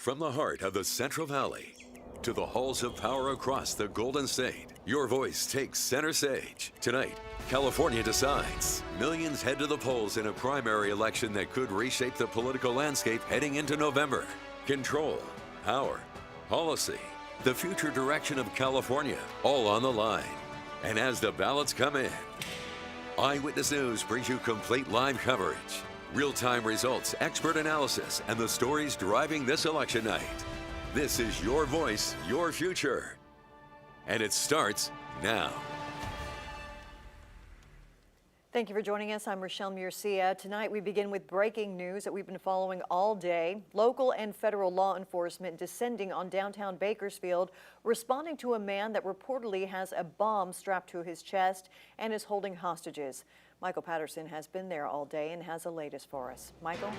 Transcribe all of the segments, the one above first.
From the heart of the Central Valley to the halls of power across the Golden State, your voice takes center stage. Tonight, California decides. Millions head to the polls in a primary election that could reshape the political landscape heading into November. Control, power, policy, the future direction of California, all on the line. And as the ballots come in, Eyewitness News brings you complete live coverage, real-time results, expert analysis, and the stories driving this election night. This is your voice, your future. And it starts now. Thank you for joining us. I'm Rochelle Murcia. Tonight we begin with breaking news that we've been following all day. Local and federal law enforcement descending on downtown Bakersfield, responding to a man that reportedly has a bomb strapped to his chest and is holding hostages. Michael Patterson has been there all day and has the latest for us. Michael?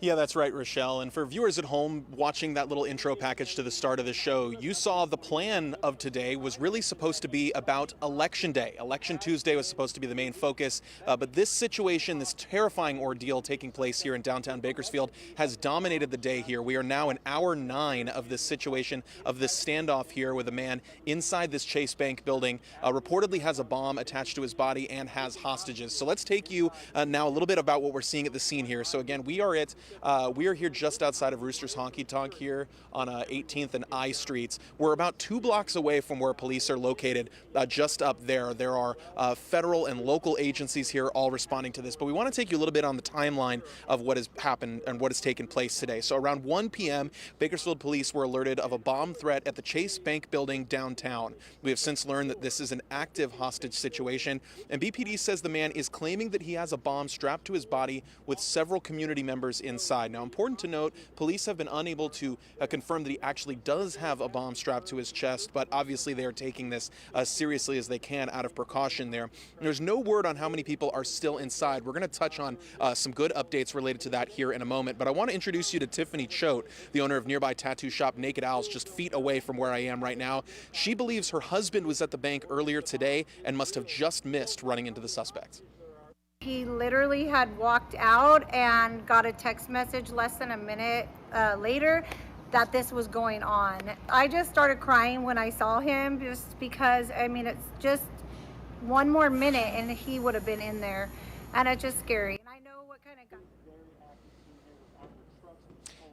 Yeah, that's right, Rochelle. And for viewers at home watching that little intro package to the start of the show, you saw the plan of today was really supposed to be about Election Day. Election Tuesday was supposed to be the main focus, but this situation, this terrifying ordeal taking place here in downtown Bakersfield has dominated the day here. We are now in hour 9 of this situation, of this standoff here with a man inside this Chase Bank building, reportedly has a bomb attached to his body and has hostages. So let's take you now a little bit about what we're seeing at the scene here. So again, we are here just outside of Rooster's Honky Tonk here on 18th and I Streets. We're about 2 blocks away from where police are located, just up there. There are federal and local agencies here all responding to this, but we want to take you a little bit on the timeline of what has happened and what has taken place today. So around 1 p.m., Bakersfield police were alerted of a bomb threat at the Chase Bank building downtown. We have since learned that this is an active hostage situation, and BPD says the man is claiming that he has a bomb strapped to his body with several community members inside. Now, important to note, police have been unable to confirm that he actually does have a bomb strapped to his chest, but obviously they are taking this seriously as they can out of precaution there. And there's no word on how many people are still inside. We're going to touch on some good updates related to that here in a moment, but I want to introduce you to Tiffany Choate, the owner of nearby tattoo shop Naked Owls, just feet away from where I am right now. She believes her husband was at the bank earlier today and must have just missed running into the suspects. He literally had walked out and got a text message less than a minute later that this was going on. I just started crying when I saw him just because, I mean, it's just one more minute and he would have been in there, and it's just scary. And I know what kind of guy.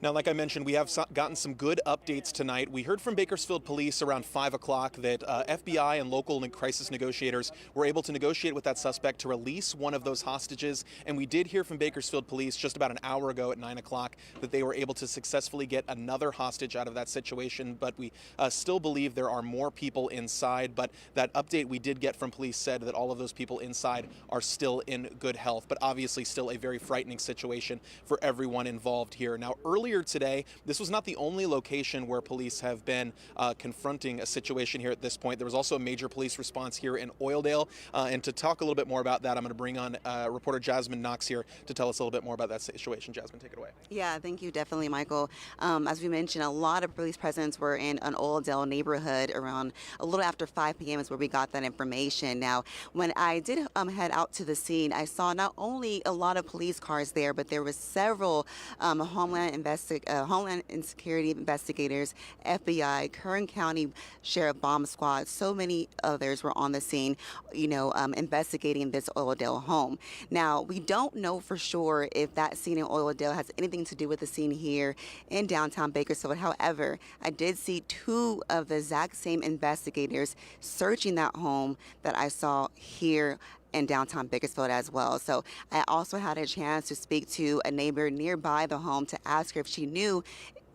Now, like I mentioned, we have gotten some good updates tonight. We heard from Bakersfield police around 5 o'clock that FBI and local crisis negotiators were able to negotiate with that suspect to release one of those hostages. And we did hear from Bakersfield police just about an hour ago at 9 o'clock that they were able to successfully get another hostage out of that situation. But we still believe there are more people inside. But that update we did get from police said that all of those people inside are still in good health. But obviously still a very frightening situation for everyone involved here. Now, earlier today, this was not the only location where police have been confronting a situation here at this point. There was also a major police response here in Oildale. And to talk a little bit more about that, I'm going to bring on reporter Jasmine Knox here to tell us a little bit more about that situation. Jasmine, take it away. Yeah, thank you. Definitely, Michael. As we mentioned, a lot of police presence were in an Oildale neighborhood around a little after 5 p.m. is where we got that information. Now, when I did head out to the scene, I saw not only a lot of police cars there, but there was several Homeland Security investigators, FBI, Kern County Sheriff Bomb Squad, so many others were on the scene, investigating this Oildale home. Now, we don't know for sure if that scene in Oildale has anything to do with the scene here in downtown Bakersfield. However, I did see 2 of the exact same investigators searching that home that I saw here in downtown Bakersfield as well. So I also had a chance to speak to a neighbor nearby the home to ask her if she knew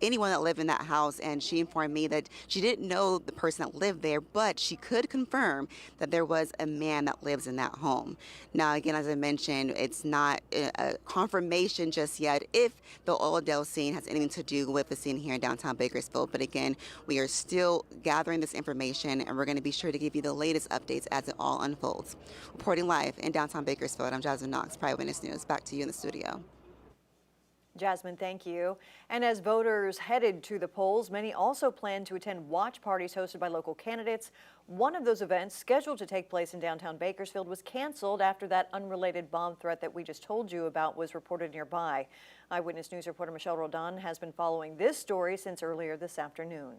anyone that lived in that house, and she informed me that she didn't know the person that lived there, but she could confirm that there was a man that lives in that home. Now, again, as I mentioned, it's not a confirmation just yet if the Oildale scene has anything to do with the scene here in downtown Bakersfield, but again, we are still gathering this information, and we're going to be sure to give you the latest updates as it all unfolds. Reporting live in downtown Bakersfield, I'm Jasmine Knox, Eyewitness News. Back to you in the studio. Jasmine, thank you. And as voters headed to the polls, many also plan to attend watch parties hosted by local candidates. One of those events, scheduled to take place in downtown Bakersfield, was canceled after that unrelated bomb threat that we just told you about was reported nearby. Eyewitness News reporter Michelle Roldan has been following this story since earlier this afternoon.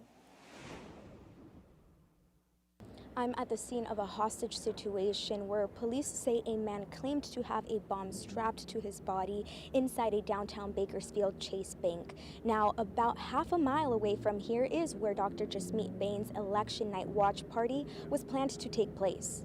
I'm at the scene of a hostage situation where police say a man claimed to have a bomb strapped to his body inside a downtown Bakersfield Chase bank. Now, about half a mile away from here is where Dr. Jasmeet Bains' election night watch party was planned to take place.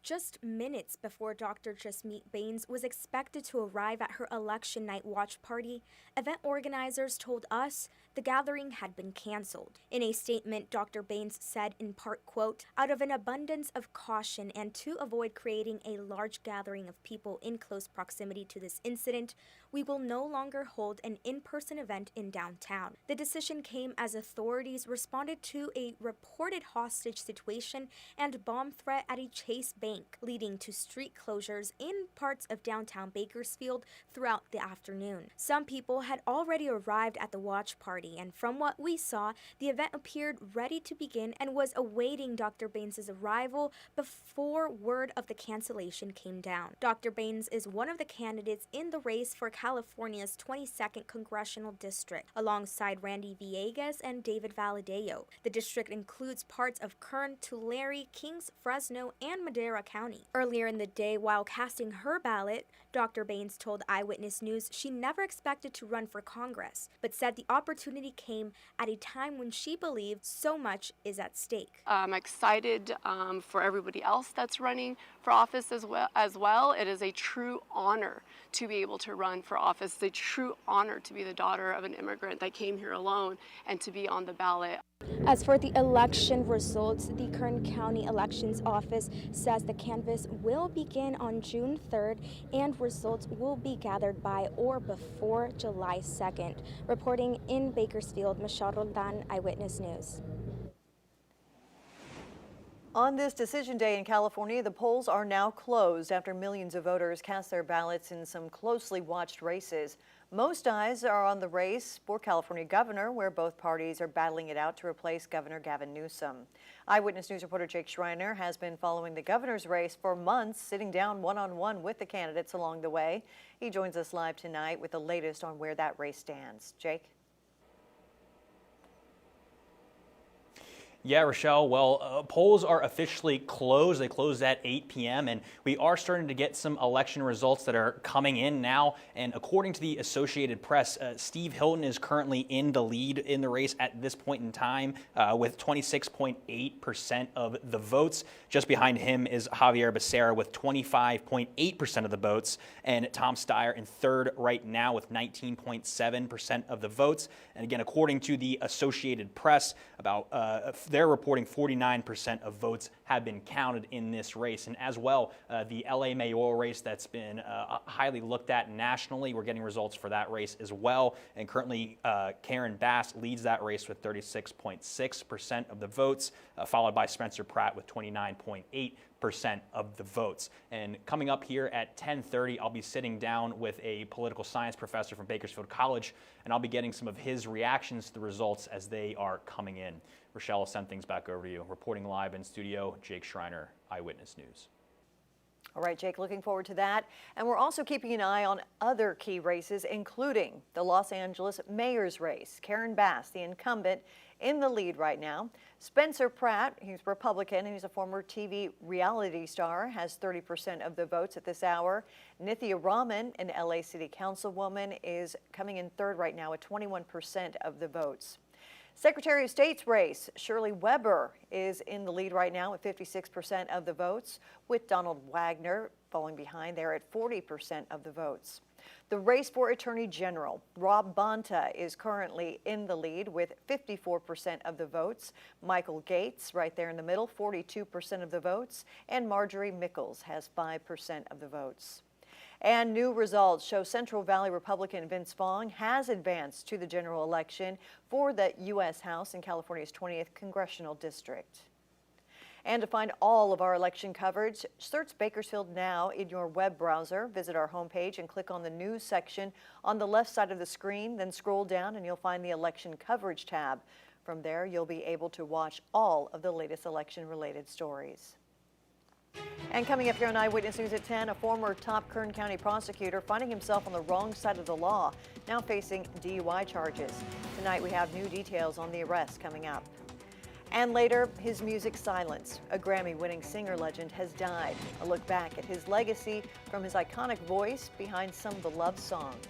Just minutes before Dr. Jasmeet Bains was expected to arrive at her election night watch party, event organizers told us the gathering had been canceled. In a statement, Dr. Bains said in part, quote, "Out of an abundance of caution and to avoid creating a large gathering of people in close proximity to this incident, we will no longer hold an in-person event in downtown." The decision came as authorities responded to a reported hostage situation and bomb threat at a Chase bank, leading to street closures in parts of downtown Bakersfield throughout the afternoon. Some people had already arrived at the watch party, and from what we saw, the event appeared ready to begin and was awaiting Dr. Bains' arrival before word of the cancellation came down. Dr. Bains is one of the candidates in the race for California's 22nd Congressional District, alongside Randy Villegas and David Valadeo. The district includes parts of Kern, Tulare, Kings, Fresno, and Madera County. Earlier in the day, while casting her ballot, Dr. Bains told Eyewitness News she never expected to run for Congress, but said the opportunity came at a time when she believed so much is at stake. I'm excited for everybody else that's running for office as well. It is a true honor to be able to run for office. It's a true honor to be the daughter of an immigrant that came here alone and to be on the ballot. As for the election results, the Kern County Elections Office says the canvass will begin on June 3rd and results will be gathered by or before July 2nd. Reporting in Bakersfield, Michelle Roldan, Eyewitness News. On this decision day in California, the polls are now closed after millions of voters cast their ballots in some closely watched races. Most eyes are on the race for California governor, where both parties are battling it out to replace Governor Gavin Newsom. Eyewitness News reporter Jake Schreiner has been following the governor's race for months, sitting down one-on-one with the candidates along the way. He joins us live tonight with the latest on where that race stands. Jake? Yeah, Rochelle, well, polls are officially closed. They closed at 8 p.m. and we are starting to get some election results that are coming in now. And according to the Associated Press, Steve Hilton is currently in the lead in the race at this point in time with 26.8% of the votes. Just behind him is Javier Becerra with 25.8% of the votes, and Tom Steyer in third right now with 19.7% of the votes. And again, according to the Associated Press, they're reporting 49% of votes have been counted in this race. And as well, the LA mayoral race that's been highly looked at nationally, we're getting results for that race as well. And currently, Karen Bass leads that race with 36.6% of the votes, followed by Spencer Pratt with 29.8% of the votes. And coming up here at 10:30, I'll be sitting down with a political science professor from Bakersfield College, and I'll be getting some of his reactions to the results as they are coming in. Rochelle, I'll send things back over to you. Reporting live in studio, Jake Schreiner, Eyewitness News. All right, Jake, looking forward to that. And we're also keeping an eye on other key races, including the Los Angeles mayor's race. Karen Bass, the incumbent, in the lead right now. Spencer Pratt, he's Republican and he's a former TV reality star, has 30% of the votes at this hour. Nithya Raman, an LA City Councilwoman, is coming in third right now at 21% of the votes. Secretary of State's race, Shirley Weber, is in the lead right now with 56% of the votes, with Donald Wagner falling behind there at 40% of the votes. The race for Attorney General, Rob Bonta, is currently in the lead with 54% of the votes. Michael Gates, right there in the middle, 42% of the votes, and Marjorie Mickles has 5% of the votes. And new results show Central Valley Republican Vince Vaughn has advanced to the general election for the U.S. House in California's 20th Congressional District. And to find all of our election coverage, search Bakersfield Now in your web browser. Visit our homepage and click on the news section on the left side of the screen. Then scroll down and you'll find the election coverage tab. From there, you'll be able to watch all of the latest election-related stories. And coming up here on Eyewitness News at 10, a former top Kern County prosecutor finding himself on the wrong side of the law, now facing DUI charges. Tonight, we have new details on the arrest coming up. And later, his music silenced. A Grammy-winning singer legend has died. A look back at his legacy from his iconic voice behind some of the love songs.